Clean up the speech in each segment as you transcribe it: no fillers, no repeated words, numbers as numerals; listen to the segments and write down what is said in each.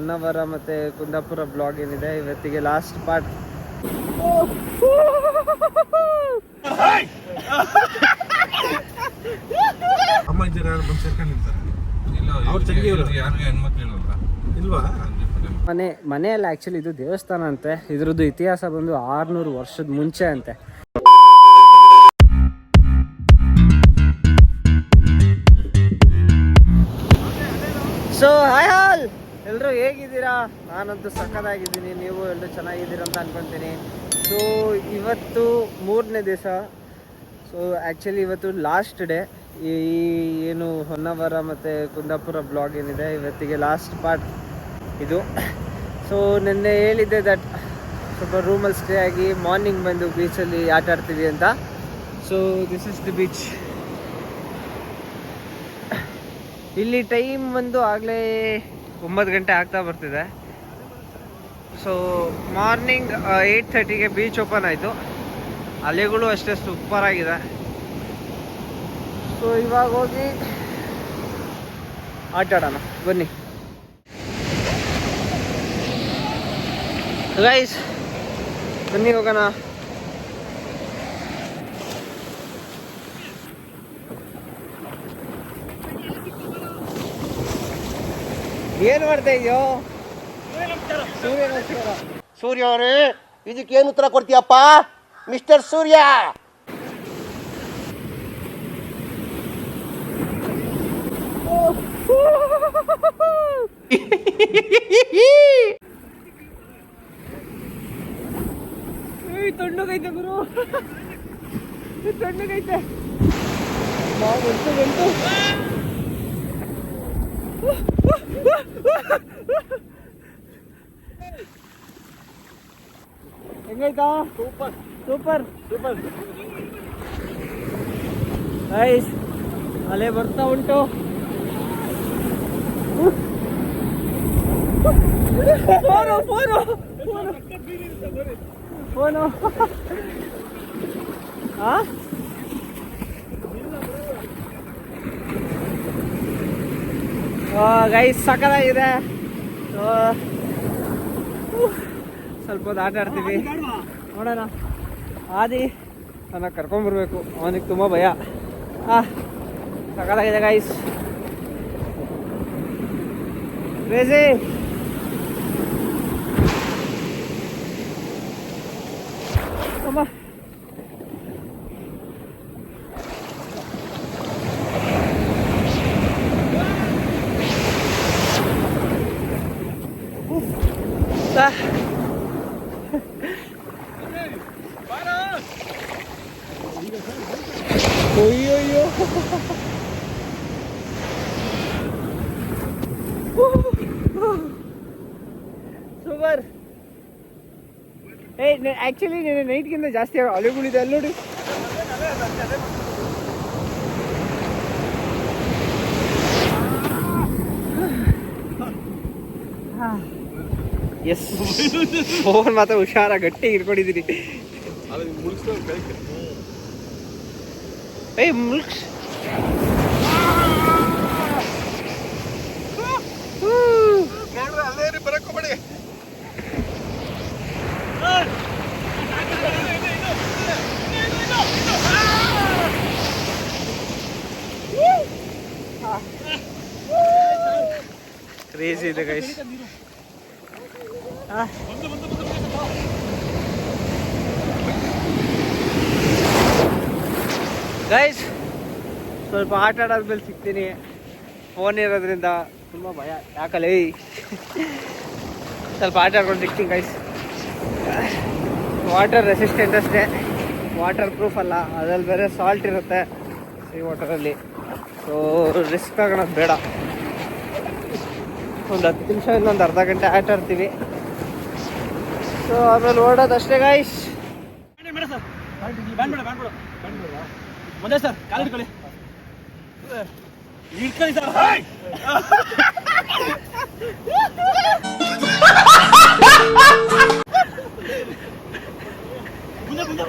ಹೊನ್ನಾವರ ಮತ್ತು ಕುಂದಾಪುರ ಬ್ಲಾಗ್ ಏನಿದೆ ಇವತ್ತಿಗೆ ಲಾಸ್ಟ್ ಪಾರ್ಟ್. ಮನೆಯಲ್ಲ ಆ್ಯಕ್ಚುಲಿ ಇದು ದೇವಸ್ಥಾನ ಅಂತೆ. ಇದ್ರದ್ದು ಇತಿಹಾಸ ಬಂದು 600 ವರ್ಷದ ಮುಂಚೆ ಅಂತೆ. ಸೊ ಹಾಯ್ ಆಲ್, ಎಲ್ಲರೂ ಹೇಗಿದ್ದೀರಾ? ನಾನಂತೂ ಸಕ್ಕತ್ತಾಗಿದ್ದೀನಿ, ನೀವು ಎಲ್ಲರೂ ಚೆನ್ನಾಗಿದ್ದೀರಾ ಅಂತ ಅನ್ಕೊತೀನಿ. ಸೊ ಇವತ್ತು 3ನೇ ದಿವಸ. ಸೊ ಆ್ಯಕ್ಚುಲಿ ಇವತ್ತು ಲಾಸ್ಟ್ ಡೇ. ಈ ಏನು ಹೊನ್ನಾವರ ಮತ್ತು ಕುಂದಾಪುರ ಬ್ಲಾಗ್ ಏನಿದೆ ಇವತ್ತಿಗೆ ಲಾಸ್ಟ್ ಪಾರ್ಟ್ ಇದು. ಸೊ ನಿನ್ನೆ ಹೇಳಿದ್ದೆ ದಟ್ ಸ್ವಲ್ಪ ರೂಮಲ್ಲಿ ಸ್ಟೇ ಆಗಿ ಮಾರ್ನಿಂಗ್ ಬಂದು ಬೀಚಲ್ಲಿ ಆಟ ಆಡ್ತೀವಿ ಅಂತ. So this is the beach. ಇಲ್ಲಿ ಟೈಮ್ ಬಂದು ಆಗಲೇ 9 ಗಂಟೆ ಆಗ್ತಾ ಬರ್ತಿದೆ. ಸೊ ಮಾರ್ನಿಂಗ್ 8:30ಗೆ ಬೀಚ್ ಓಪನ್ ಆಯಿತು. ಅಲೆಗಳು ಅಷ್ಟೇ ಸೂಪರಾಗಿದೆ. ಸೊ ಇವಾಗ ಹೋಗಿ ಆಟ ಆಡೋಣ ಬನ್ನಿ ಗೈಸ್, ಬನ್ನಿ ಹೋಗೋಣ. ಏನು ಮಾಡ್ತಾ ಇದೆಯೋ? ಸೂರ್ಯ ಅವರೇ, ಇದಕ್ಕೆ ಏನು ಉತ್ತರ ಕೊಡ್ತೀಯಪ್ಪ ಮಿಸ್ಟರ್ ಸೂರ್ಯ? ತಣ್ಣಗೈತೆ ಗುರು, ತಣ್ಣಗೈತೆ. ಬಂತು ಬಂತು. ಹೆಂಗೈತಾ? ಸೂಪರ್ ಸೂಪರ್ ಸೂಪರ್ ಗೈಸ್, ಅಲೆ ಬರ್ತಾ ಉಂಟು. ಫೋನು ಫೋನು ಫೋನು ಗೈಸ್ ಸಕ್ಕತ್ತಾಗಿದೆ. ಸ್ವಲ್ಪ ಹೊತ್ತು ಆಟ ಆಡ್ತೀವಿ, ನೋಡೋಣ. ಆದಿ ನನ್ನ ಕರ್ಕೊಂಬರ್ಬೇಕು, ಅವನಿಗೆ ತುಂಬ ಭಯ. ಸಕ್ಕತ್ತಾಗಿದೆ ಗೈಸ್. ಕ್ರೇಜಿ. ಅಮ್ಮ ಅಯ್ಯೋ ಸೂಪರ್. ಆ್ಯಕ್ಚುಲಿ ನೀನು ನೈಟ್ಗಿಂತ ಜಾಸ್ತಿ ಅಲೆಗಳಿದೆ ಅಲ್ಲಿ ನೋಡಿ. ಎಸ್, ಫೋನ್ ಮಾತ್ರ ಹುಷಾರ ಗಟ್ಟಿ ಇಟ್ಕೊಂಡಿದ್ದೀನಿ. ಏಯ್ ಮುಲ್ಕ್ಸ್, ಬರಕೋಬೇಡಿ. ಕ್ರೇಜಿ ಇದೆ ಗೈಸ್. ಗೈಸ್ ಸ್ವಲ್ಪ ಆಟ ಆಡೋದ್ಮೇಲೆ ಸಿಗ್ತೀನಿ. ಫೋನ್ ಇರೋದ್ರಿಂದ ತುಂಬ ಭಯ. ಯಾಕಲ್ಲ ಸ್ವಲ್ಪ ಆಟ ಆಡ್ಕೊಂಡು ಸಿಗ್ತೀನಿ ಗೈಸ್. ವಾಟರ್ ರೆಸಿಸ್ಟೆಂಟ್ ಅಷ್ಟೇ, ವಾಟರ್ ಪ್ರೂಫ್ ಅಲ್ಲ. ಅದ್ರಲ್ಲಿ ಬೇರೆ ಸಾಲ್ಟ್ ಇರುತ್ತೆ ಈ ವಾಟರಲ್ಲಿ. ಸೊ ರಿಸ್ಕ್ ತಗೊಳೋದು ಬೇಡ. ಒಂದು 10 ನಿಮಿಷ ಇನ್ನೊಂದು ಅರ್ಧ ಗಂಟೆ ಆಟ ಆಡ್ತೀವಿ. ಸೊ ಆಮೇಲೆ ಓಡೋದಷ್ಟೇ ಗೈಸ್. ಒಂದೇ ಸರ್, ಕಾಲು ಇಟ್ಕೊಳ್ಳಿ ಸರ್. ಮುಂದೆ ಮುಂದೆ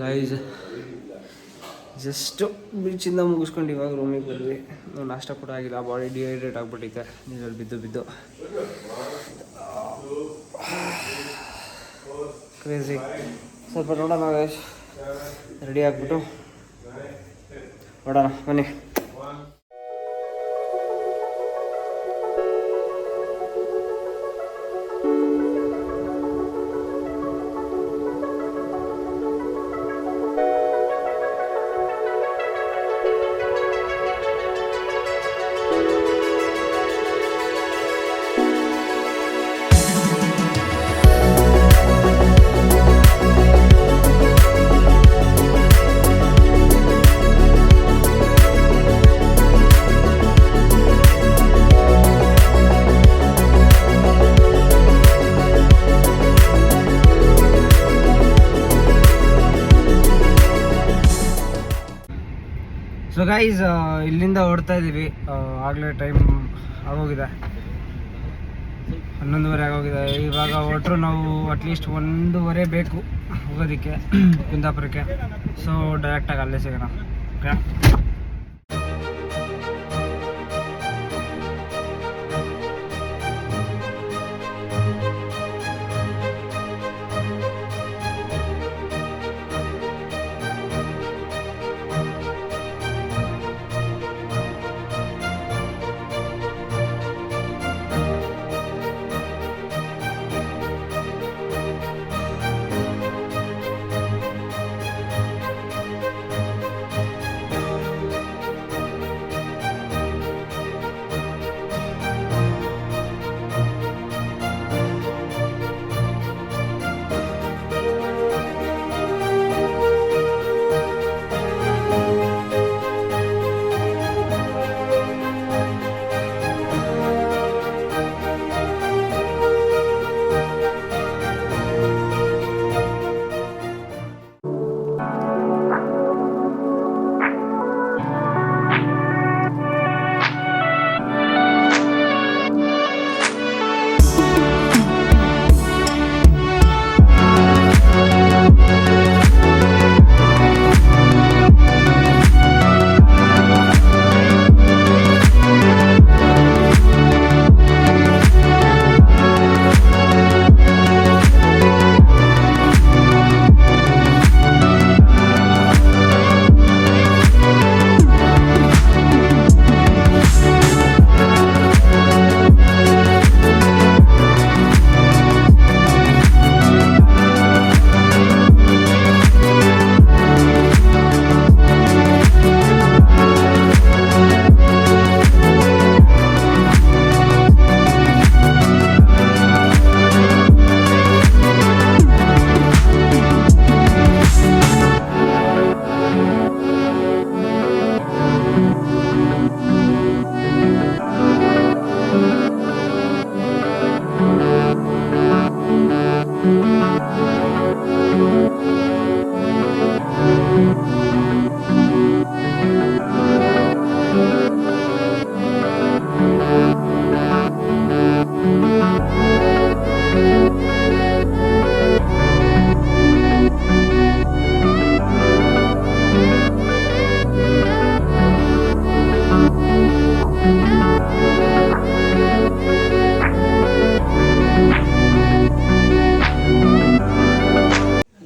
ಗೈಸ್ ಜಸ್ಟ್ ಬೀಚಿಂದ ಮುಗಿಸ್ಕೊಂಡು ಇವಾಗ ರೂಮಿಗೆ ಬಂದ್ವಿ. ನಾವು ನಾಷ್ಟ ಕೂಡ ಆಗಿಲ್ಲ, ಬಾಡಿ ಡಿಹೈಡ್ರೇಟ್ ಆಗಿಬಿಟ್ಟೈತೆ ನೀರಲ್ಲಿ ಬಿದ್ದು ಬಿದ್ದು. ಕ್ರೇಜಿ. ಸ್ವಲ್ಪ ನೋಡೋಣ ಗೈಸ್, ರೆಡಿ ಆಗಿಬಿಟ್ಟು ನೋಡೋಣ ಬನ್ನಿ. ಸೊ ಗೈಸ್ ಇಲ್ಲಿಂದ ಹೊರಡ್ತಾ ಇದ್ದೀವಿ. ಆಗಲೇ ಟೈಮ್ ಆಗೋಗಿದೆ, 11:30 ಆಗೋಗಿದೆ. ಇವಾಗ ಹೊರಟ್ರು ನಾವು ಅಟ್ಲೀಸ್ಟ್ 1:30 ಬೇಕು ಹೋಗೋದಕ್ಕೆ ಕುಂದಾಪುರಕ್ಕೆ. ಸೊ ಡೈರೆಕ್ಟಾಗಿ ಅಲ್ಲೇ ಸಿಗೋಣ. ಓಕೆ,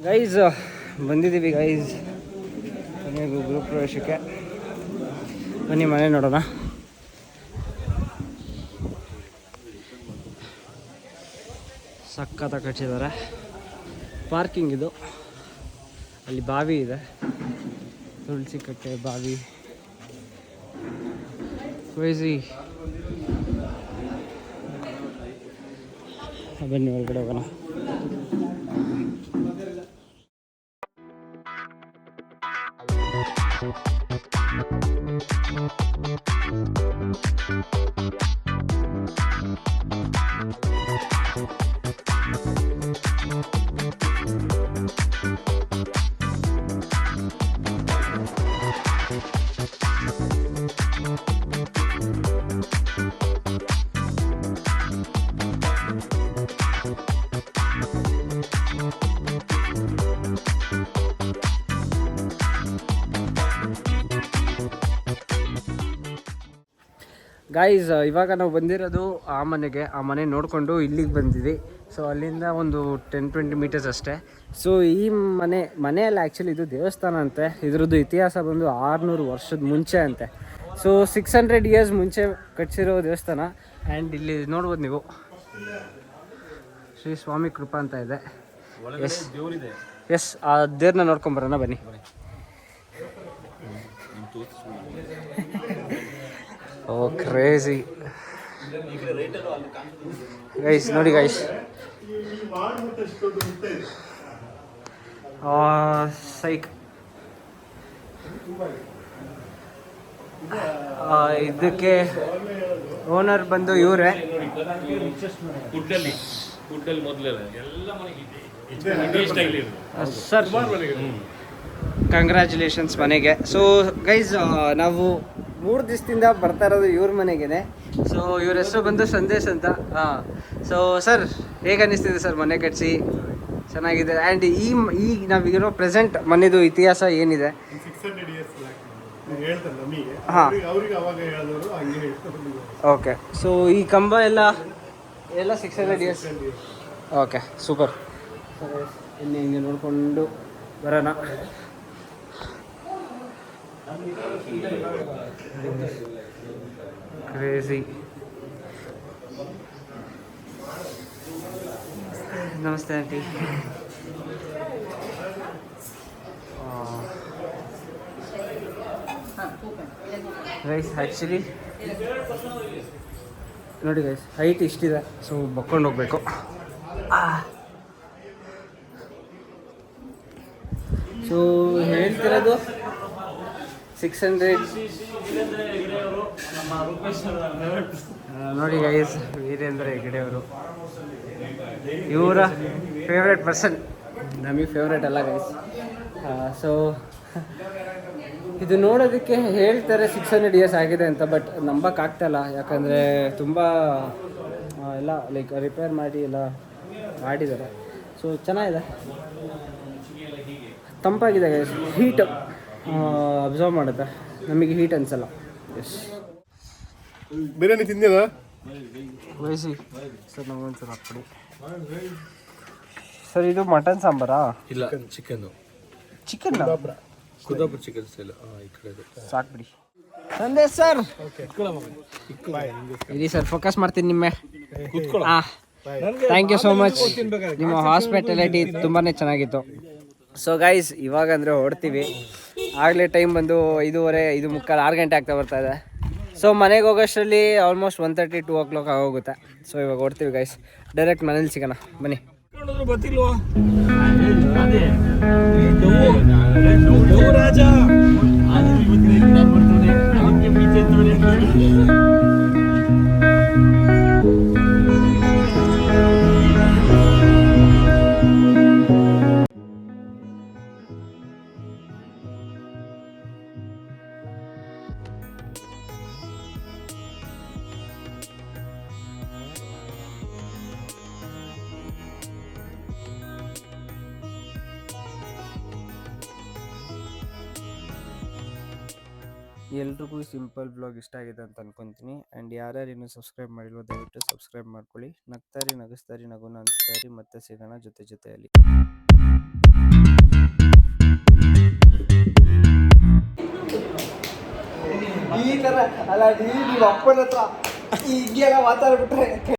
ಗೈಸ್ ಬಂದಿದ್ದೀವಿ ಗೈಸ್ ಕೊನೆಗೂ ಗೃಹ ಪ್ರವೇಶಕ್ಕೆ. ಬನ್ನಿ ಮನೆ ನೋಡೋಣ. ಸಖತ್ತಾಗಿ ಕಟ್ಟಿದ್ದಾರೆ. ಪಾರ್ಕಿಂಗ್ ಇದು. ಅಲ್ಲಿ ಬಾವಿ ಇದೆ, ತುಳಸಿ ಕಟ್ಟೆ ಬಾವಿ. ಕ್ರೇಜಿ. ಬನ್ನಿ ಒಳಗಡೆ ಹೋಗೋಣ. ಗೈಸ್, ಇವಾಗ ನಾವು ಬಂದಿರೋದು ಆ ಮನೆ ನೋಡಿಕೊಂಡು ಇಲ್ಲಿಗೆ ಬಂದಿದ್ವಿ. ಸೊ ಅಲ್ಲಿಂದ ಒಂದು 10-20 ಮೀಟರ್ಸ್ ಅಷ್ಟೇ. ಸೊ ಈ ಮನೆಯಲ್ಲಿ ಆ್ಯಕ್ಚುಲಿ ಇದು ದೇವಸ್ಥಾನ ಅಂತೆ. ಇದರದ್ದು ಇತಿಹಾಸ ಬಂದು 600 ವರ್ಷದ ಮುಂಚೆ ಅಂತೆ. ಸೊ 600 ಇಯರ್ಸ್ ಮುಂಚೆ ಕಟ್ಸಿರೋ ದೇವಸ್ಥಾನ. ಆ್ಯಂಡ್ ಇಲ್ಲಿ ನೋಡ್ಬೋದು ನೀವು, ಶ್ರೀ ಸ್ವಾಮಿ ಕೃಪಾ ಅಂತ ಇದೆ. ಎಸ್, ಆ ದೇವ್ರನ್ನ ನೋಡ್ಕೊಂಬರೋಣ ಬನ್ನಿ. ಓ ಕ್ರೇಜಿ ಗೈಸ್, ನೋಡಿ ಗೈಸ್, ಸೈಕ್. ಇದಕ್ಕೆ ಓನರ್ ಬಂದು ಇವರೇ. ಸರ್, ಕಂಗ್ರ್ಯಾಚುಲೇಷನ್ಸ್ ಮನೆಗೆ. ಸೊ ಗೈಸ್, ನಾವು 3 ದಿವಸದಿಂದ ಬರ್ತಾ ಇರೋದು ಇವ್ರ ಮನೆಗೆ. ಸೊ ಇವ್ರ ಹೆಸರು ಬಂದು ಸಂದೇಶ್ ಅಂತ. ಸೊ ಸರ್, ಹೇಗೆ ಅನ್ನಿಸ್ತಿದೆ ಸರ್ ಮನೆ ಕಟ್ಟಿಸಿ? ಚೆನ್ನಾಗಿದೆ. ಆ್ಯಂಡ್ ಈ ನಾವಿರೋ ಪ್ರೆಸೆಂಟ್ ಮನೆದು ಇತಿಹಾಸ ಏನಿದೆ? 600 ಇಯರ್ಸ್ ಹೇಳ್ತಾರೆ ನಮಗೆ. ಹಾಂ, ಅವ್ರಿಗೆ ಅವಾಗ ಹೇಳಿದವರು ಹಂಗೆ ಹೇಳ್ತಾರೆ. ಓಕೆ. ಸೊ ಈ ಕಂಬ ಎಲ್ಲ 600 ಇಯರ್ಸ್. Okay, super. ಇಲ್ಲಿ ಹಿಂಗೆ ನೋಡಿಕೊಂಡು ಬರೋಣ. ಕ್ರೇಜಿ. ನಮಸ್ತೆ ಆಂಟಿ. ಗೈಸ್, ಆ್ಯಕ್ಚುಲಿ ನೋಡಿ ಗೈಸ್, ಹೈಟ್ ಇಷ್ಟಿದೆ. ಸೊ ಬಕ್ಕೊಂಡು ಹೋಗ್ಬೇಕು. ಸೊ ಹೇಳ್ತಿರೋದು 600. ನೋಡಿ ಗೈಸ್, ವೀರೇಂದ್ರ ಹೆಗ್ಡೆ ಅವರು ಇವರ ಫೇವ್ರೆಟ್ ಪರ್ಸನ್. ನಮಗೆ ಫೇವ್ರೇಟ್ ಅಲ್ಲ ಗೈಸ್. ಸೊ ಇದು ನೋಡೋದಕ್ಕೆ ಹೇಳ್ತಾರೆ 600 ಇಯರ್ಸ್ ಆಗಿದೆ ಅಂತ, ಬಟ್ ನಂಬಕ್ಕಾಗ್ತಾಯಿಲ್ಲ. ಯಾಕಂದರೆ ತುಂಬ ಎಲ್ಲ ಲೈಕ್ ರಿಪೇರ್ ಮಾಡಿ ಎಲ್ಲ ಮಾಡಿದ್ದಾರೆ. ಸೊ ಚೆನ್ನಾಗಿದೆ, ತಂಪಾಗಿದೆ ಗೈಸ್. ಹೀಟ್ ಅಬ್ಸರ್ವ್ ಮಾಡುತ್ತೆ, ನಮಗೆ ಹೀಟ್ ಅನ್ಸಲ್ಲ. ಎಸ್, ಬಿರಿಯಾನಿ ತಿಂದಿಲ್ಲ ವಯಸ್ಸಿ ಸರ್, ನಮಗೊಂದ್ಸಲ ಹಾಕ್ಬಿಡಿ ಸರ್. ಇದು ಮಟನ್ ಸಾಂಬಾರಾ? ಇಲ್ಲ, ಚಿಕನ್ ಕುದಾಪುರ ಚಿಕನ್ ಸ್ಟೈಲ್. ಈ ಕಡೆ ಸಾಕ್ಬಿಡಿ. ಸಂದೇಶ್ ಸರ್, ಇಲ್ಲಿ ಸರ್ ಫೋಕಸ್ ಮಾಡ್ತೀನಿ ನಿಮ್ಮ. Thank you so much. ನಿಮ್ಮ ಹಾಸ್ಪಿಟಾಲಿಟಿ ತುಂಬಾ ಚೆನ್ನಾಗಿತ್ತು. ಸೊ ಗೈಸ್, ಇವಾಗ ಅಂದರೆ ಹೊಡ್ತೀವಿ. ಆಗಲೇ ಟೈಮ್ ಬಂದು 5:30, 5:45, 6 ಗಂಟೆ ಆಗ್ತಾ ಬರ್ತಾ ಇದೆ. ಸೊ ಮನೆಗೆ ಹೋಗೋಷ್ಟರಲ್ಲಿ ಆಲ್ಮೋಸ್ಟ್ 1:30, 2 o'clock ಆಗೋಗುತ್ತೆ. ಸೊ ಇವಾಗ ಹೊಡ್ತೀವಿ ಗೈಸ್. ಡೈರೆಕ್ಟ್ ಮನೇಲಿ ಸಿಗೋಣ ಬನ್ನಿ. ಎಲ್ರಿಗೂ ಸಿಂಪಲ್ ಬ್ಲಾಗ್ ಇಷ್ಟ ಆಗಿದೆ ಅಂತ ಅನ್ಕೊತೀನಿ. ಆ್ಯಂಡ್ ಯಾರ್ಯಾರು ಇನ್ನೂ ಸಬ್ಸ್ಕ್ರೈಬ್ ಮಾಡಿಲ್ವೋ ದಯವಿಟ್ಟು ಸಬ್ಸ್ಕ್ರೈಬ್ ಮಾಡ್ಕೊಳ್ಳಿ. ನಗ್ತಾರಿ, ನಗಿಸ್ತಾರಿ, ನಗುನ ಅನ್ಸ್ತಾರಿ. ಮತ್ತೆ ಸಿಗೋಣ ಜೊತೆಯಲ್ಲಿ. ಈ ಥರ ಅಲ್ಲ, ನೀವು ಅಪ್ಪನ ಹತ್ರ ಹೀಗೆಲ್ಲ ಮಾತಾಡ್ಬಿಟ್ರೆ